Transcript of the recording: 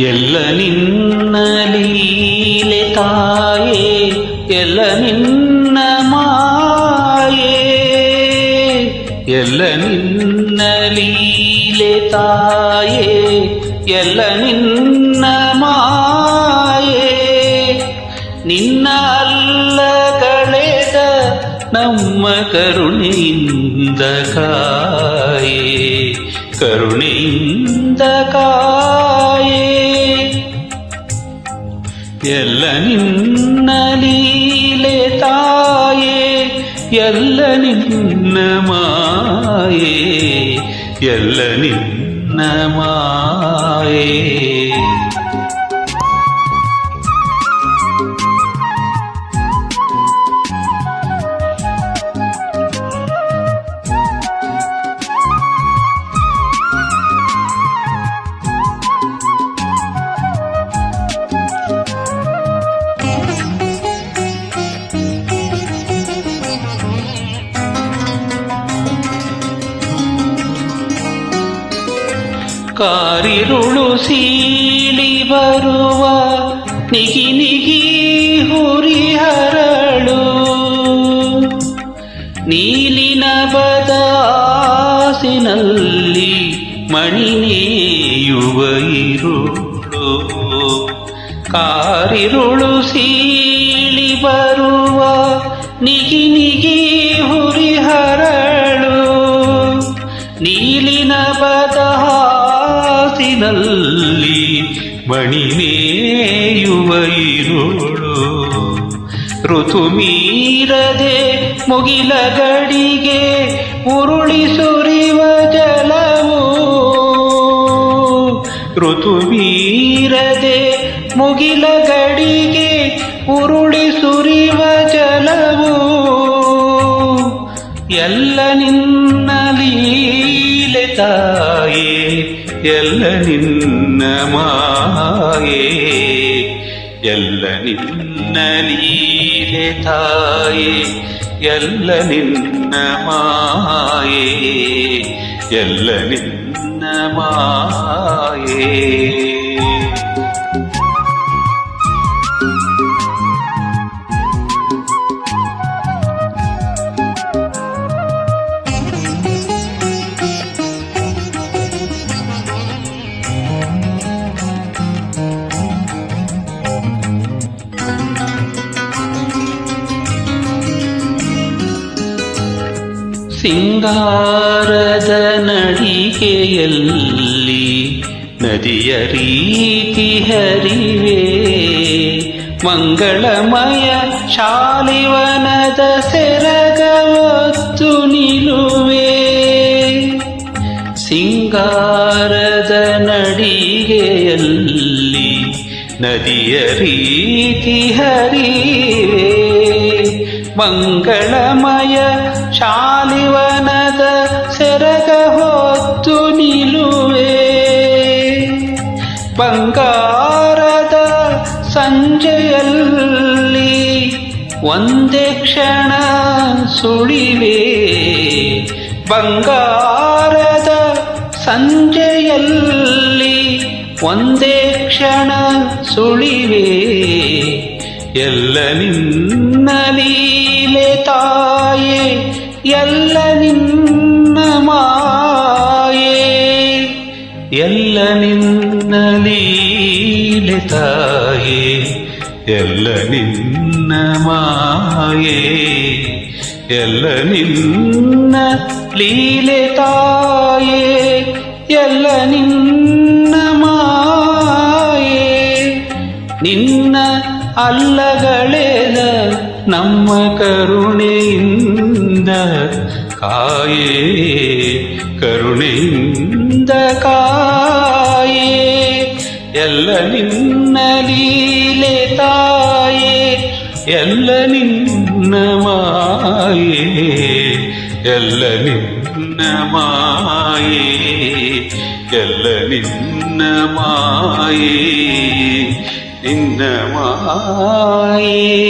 ಎಲ್ಲ ನಿನ್ನ ಲೀಲೆ ತಾಯೇ, ಎಲ್ಲ ನಿನ್ನ ಮಾಯೇ, ಎಲ್ಲ ನಿನ್ನ ಲೀಲೆ ತಾಯೇ, ಎಲ್ಲ ನಿನ್ನ ಮಾಯೇ. ನಿನ್ನ ಅಲ್ಲ ಕಳೆದ ನಮ್ಮ ಕರುಣೆಯಿಂದ ಕಾಯೇ, ಕರುಣೆಯಿಂದ ಕಾಯೇ. ಎಲ್ಲ ನಿನ್ನ ಲೀಲೆ ತಾಯೇ, ಎಲ್ಲ ನಿನ್ನ ಮಾಯೇ, ಎಲ್ಲ ನಿನ್ನ ಮಾಯೇ. ಕಾರಿರುಳು ಸೀಳಿ ಬರುವ ನಿಗಿ ನಿಗಿ ಹುರಿಹರಳು, ನೀಲಿನ ಬದಾಸಿನಲ್ಲಿ ಮಣಿನೇಯುವ ಇರುಳು. ಕಾರಿರುಳು ಸೀಳಿ ಬರುವ ನಿಗಿ ನಿಗಿ ಹುರಿಹರಳು, ನೀಲಿನ ಬದಾಸಿನಲ್ಲಿ ಮಣಿನೇಯುವ ಇರುಳು. ಋತು ಮೀರದೆ ಮುಗಿಲ ಗಡಿಗೆ ಉರುಳಿ ಸುರಿವ ಜಲವು, ಋತು ಮೀರದೆ ಮುಗಿಲ ಗಡಿಗೆ ಉರುಳಿ ಸುರಿವ ಜಲವು. ಎಲ್ಲ ನಿನ್ನ ಲೀಲೆ ತಾಯೇ, ಎಲ್ಲ ನಿನ್ನ ಮಾಯೇ, ಎಲ್ಲ ನಿನ್ನ ಲೀಲೆ ತಾಯೇ, ಎಲ್ಲ ನಿನ್ನ ಮಾಯೇ, ಎಲ್ಲ ನಿನ್ನ ಮಾಯೇ. ಸಿಂಗಾರದ ನಡಿಗೆಯಲ್ಲಿ ನದಿಯ ರೀತಿ ಹರಿವೆ, ಮಂಗಳಮಯ ಶಾಲಿವನದ ಸೆರಗವತ್ತು ನಿಲುವೆ. ಸಿಂಗಾರದ ನಡಿಗೆಯಲ್ಲಿ ನದಿಯ ರೀತಿ ಹರಿವೆ, ಮಂಗಳಮಯ ಶಾಲಿವನದ ಸೆರಗ ಹೊತ್ತು ನಿಲುವೆ. ಬಂಗಾರದ ಸಂಜೆಯಲ್ಲಿ ಒಂದೇ ಕ್ಷಣ ಸುಳಿವೆ, ಬಂಗಾರದ ಸಂಜೆಯಲ್ಲಿ ಒಂದೇ ಕ್ಷಣ ಸುಳಿವೆ. ಎಲ್ಲ ನಿನ್ನ ಲೀಲೆ ತಾಯೇ, ಎಲ್ಲ ನಿನ್ನ ಮಾಯೇ, ಎಲ್ಲ ನಿನ್ನ ಲೀಲೆ ತಾಯೇ, ಎಲ್ಲ ನಿನ್ನ ಮಾಯೇ, ಎಲ್ಲ ನಿನ್ನ ಲೀಲೆ ತಾಯೇ, ಎಲ್ಲ ನಿನ್ನ ಮಾಯೇ. ನಿನ್ನ ಅಲ್ಲಗಳೆದ ನಮ್ಮ ಕರುಣೆಯಿಂದ ಕಾಯೇ, ಕರುಣೆಯಿಂದ ಕಾಯೇ. ಎಲ್ಲ ನಿನ್ನ ಲೀಲೆ ತಾಯೇ, ಎಲ್ಲ ನಿನ್ನ ಮಾಯೇ, ಎಲ್ಲ ನಿನ್ನ ಮಾಯೇ, ಎಲ್ಲ ನಿನ್ನ ಮಾಯೇ, ನಿನ್ನ ಮಾಯೇ.